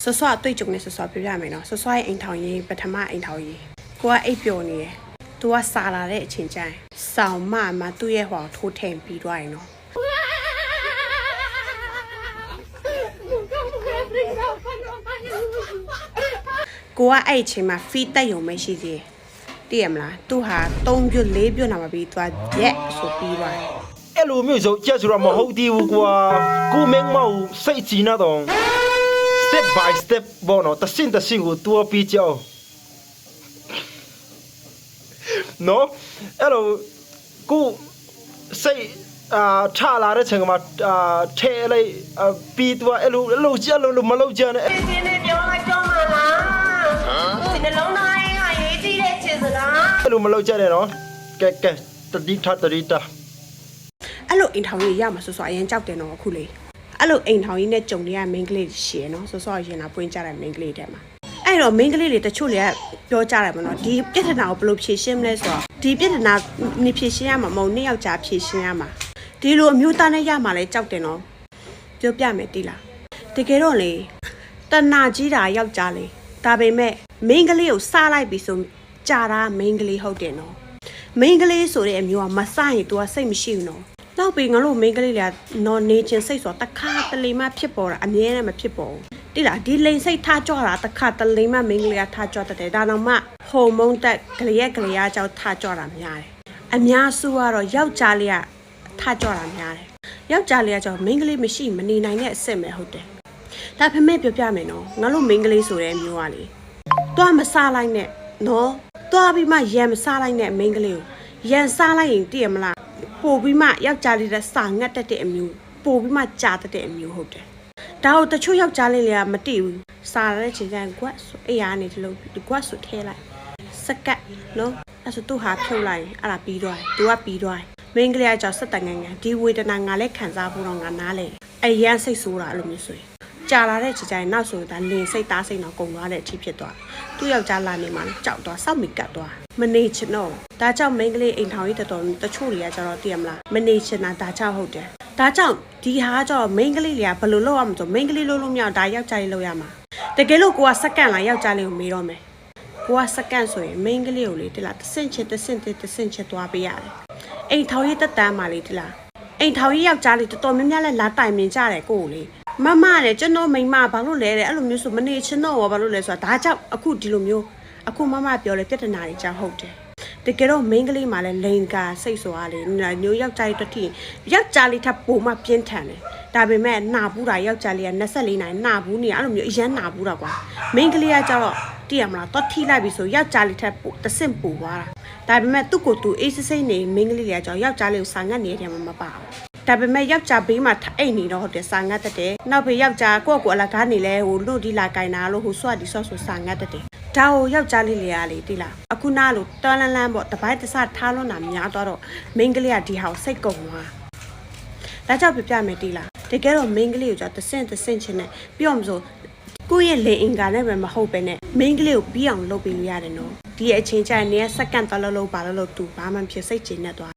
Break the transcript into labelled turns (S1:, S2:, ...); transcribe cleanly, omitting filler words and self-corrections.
S1: ဆော့ဆော့တွေ့ကြုံနေဆော့ဆော့ပြပြမယ်နော်ဆော့ဆော့ရဲ့အိမ်ထောင်ရေးပထမအိမ်ထောင်ရေးကိုကအိပ်ပျော်နေတယ်သူကစာလာတဲ့အချိန်ကျရင်စောင်းမသူ့ရဲ့ဟောထိုးထင်ပြီးသွားရင်နော်ကိုကအဲ့အချိန်မှာဖီးတက်ရုံမရှိသေးတည်ရမလားသူဟာ3ပြ4ပြနာမပြီးသွားရက်ဆိုပြီးသွား
S2: အဲ့လိုမျိုးဆိုကျက်ဆိုတော့မဟုတ်သေးဘူးကွာကိုမင်းမောင်စိတ်ကြည်နေတော့ step by step ဘောနော်တစင်ကိုတူပြီးကြောင်းနော်အဲ့လိုကိုစိတ်ချလာတဲ့ချိန်မှာထဲလိုက်ပြီးတော့အဲ့လိုကြက်လို့မလုပ်ကြနဲ့
S3: ဒီနေ့ပြောလိုက်တော့မလားဒီနှလုံးသားရဲ့ဟာရေးကြည့်တဲ့ချစ်စလား
S2: အဲ့လိုမလုပ်ကြနဲ့နော်ကဲတတိထ
S1: အဲ့လိုအိမ်ထောင်ကြီးရမှာဆိုအရင်ကြောက်တယ်နော်အခုလေအဲ့လိုအိမ်ထောင်ကြီးနဲ့ကြုံနေရမိန်းကလေးရှည်နော်ဆိုရင်လာပွင့်ကြတဲ့မိန်းကလေးတဲ့မှာအဲ့တော့မိန်းကလေးတွေတချို့တွေကပြောကြတယ်မနော်ဒီပြဿနာကိုဘယ်လိုဖြေရှင်းမလဲဆိုတော့ဒီပြဿနာနေဖြေရှင်းရမှာမဟုတ်နှစ်ယောက်ကြာဖြေရှင်းရမှာဒီလိုအမျိုးသားနဲ့ရမှာလဲကြောက်တယ်နော်ပြောပြမယ်တိလားတကယ်တော့လေတဏှာကြီးတာယောက်ျားလေဒါပေမဲ့မိန်းကလေးကိုစားလိုက်ပြီဆိုကြာတာမိန်းကလေးဟုတ်တယ်နော်မိန်းကလေးဆိုတဲ့အမျိုးကမစားရင် तू ကစိတ်မရှိဘူးနော်နောက်ပြီးငါတို့မိန်းကလေးတွေကနော်နေချင်းစိတ်ဆိုတခါတလေမှဖြစ်ပေါ်တာအမြဲတမ်းမဖြစ်ပေါ်ဘူးတိလားဒီလိန်စိတ်ထားကြွတာတခါတလေမှမိန်းကလေးကထားကြွတတ်တယ်ဒါတော့မှဟော်မုန်းတက်ကလေးရဲ့ကြောင့်ထားကြွတာများတယ်အများစုကတော့ယောက်ျားလေးကထားကြွတာများတယ်ယောက်ျားလေးကကြောင့်မိန်းကလေးမရှိမနေနိုင်တဲ့အစ်စ်ပဲဟုတ်တယ်ဒါပေမဲ့ပြောပြမယ်နော်ငါတို့မိန်းကလေးဆိုတဲ့မျိုးကလေသွားမစားလိုက်နဲ့နော်သွားပြီးမှရံမစားလိုက်နဲ့မိန်းကလေးကိုရံစားလိုက်ရင်တည်ရမလားပို့ပြီးမှယောက်ျားလေးတဲ့စာငတ်တတ်တဲ့အမျိုးပို့ပြီးမှကြာတတ်တဲ့အမျိုးဟုတ်တယ်ဒါကိုတချို့ယောက်ျားလေးတွေကမတိဘူးစားရတဲ့ချိန်ကျရင်ကွက်ဆိုအေးရနေတလို့ဒီကွက်ဆိုထဲလိုက်စကတ်နော်အဲ့ဆိုသူ့ဟာဖြုတ်လိုက်အဲ့ဒါပြီးသွားတယ်သူကပြီးသွားတယ်မိန်းကလေးကကြောက်စက်တန်ငန်းဒီဝေဒနာငါလည်းခံစားဖို့တော့ငါနားလေအရန်စိတ်ဆိုးတာအဲ့လိုမျိုးဆိုရင်ကြာလာတဲ့ချိန်ကျရင်နောက်ဆိုဒါလင်စိတ်သားစိတ်တော့ကုန်သွားတဲ့အထိဖြစ်သွားသူ့ယောက်ျားလာနေမှကြောက်သွားစောက်မိကတ်သွားမနေချင်တော့ဒါကြောင့်မိန်းကလေးအိမ်ထောင်ကြီးတော်တချို့တွေကကျတော့တည်ရမလားမနေချင်တာဒါကြောင့်ဟုတ်တယ်ဒါကြောင့်ဒီဟာကျတော့မိန်းကလေးတွေကဘယ်လိုလုပ်ရမလဲဆိုမိန်းကလေးလုပ်လို့မရဒါယောက်ျားလေးလုပ်ရမှာတကယ်လို့ကိုကစက္ကန့်လာယောက်ျားလေးကိုမေးတော့မယ်ကိုကစက္ကန့်ဆိုရင်မိန်းကလေးကိုလေတိလားတဆင့်ချင်းသွားပေးရတယ်အိမ်ထောင်ကြီးတက်တန်းမှလေတိလားအိမ်ထောင်ကြီးယောက်ျားလေးတော်တော်များများလဲလာတိုင်မြင်ကြတယ်ကိုကိုလေမမနဲ့ကျွန်တော်မိန်းမဘာလို့လဲတဲ့အဲ့လိုမျိုးဆိုမနေချင်တော့ဘာလို့လဲဆိုတာဒါကြောင့်အခုဒီလိုမျိုးအခုမမပြောလေပြဿနာတွေကြောင့်ဟုတ်တယ်တကယ်တော့မိန်းကလေးမှလည်းလိန်ကာစိတ်ဆိုအားလေညိုယောက်ျားလေးတစ်ထိယောက်ျားလေးထပ်ပုံမှပြင်းထန်တယ်ဒါပေမဲ့နာဘူးတာယောက်ျားလေးက24နိုင်နာဘူးနေအဲ့လိုမျိုးအရန်နာဘူးတာကွာမိန်းကလေးကကြတော့တည်ရမလားတော့ထိလိုက်ပြီဆိုယောက်ျားလေးထပ်တဆင့်ပူသွားတာဒါပေမဲ့သူ့ကိုသူအေးစိစိနေမိန်းကလေးတွေကကြောင့်ယောက်ျားလေးကိုစာငတ်နေတဲ့မှာမပါဘူးဒါပေမဲ့ယောက်ျားဘေးမှာအိတ်နေတော့ဟုတ်တယ်စာငတ်တတ်တယ်နောက်ပြီးယောက်ျားကိုယ့်ကိုအလကားနေလဲဟိုလို့ဒီလာကင်တာလို့ဟိုဆွတ်ဒီဆွတ်ဆိုစာငတ်တတ်တယ်ဒါကိုယောက်ျားလေးတွေကလေတိလားအခုနားလို့တော်လန်းပေါ့တပိုင်းတစထားလွန်းတာများတော့မိန်းကလေးကဒီဟာကိုစိတ်ကုန်သွားဒါကြောင့်ပြပြမယ်တိလားတကယ်တော့မိန်းကလေးကိုကြောင့်တဆင့်ချင်းနဲ့ပြောမှဆိုကိုယ့်ရဲ့လေအင်္ဂါနဲ့ပဲမဟုတ်ပဲနဲ့မိန်းကလေးကိုပြီးအောင်လုပ်ပေးလို့ရတယ်နော်ဒီအချိန်ကျရင်နေစက္ကန့်သွားလို့ပါလို့သူဘာမှဖြစ်စိတ်ချနေသွား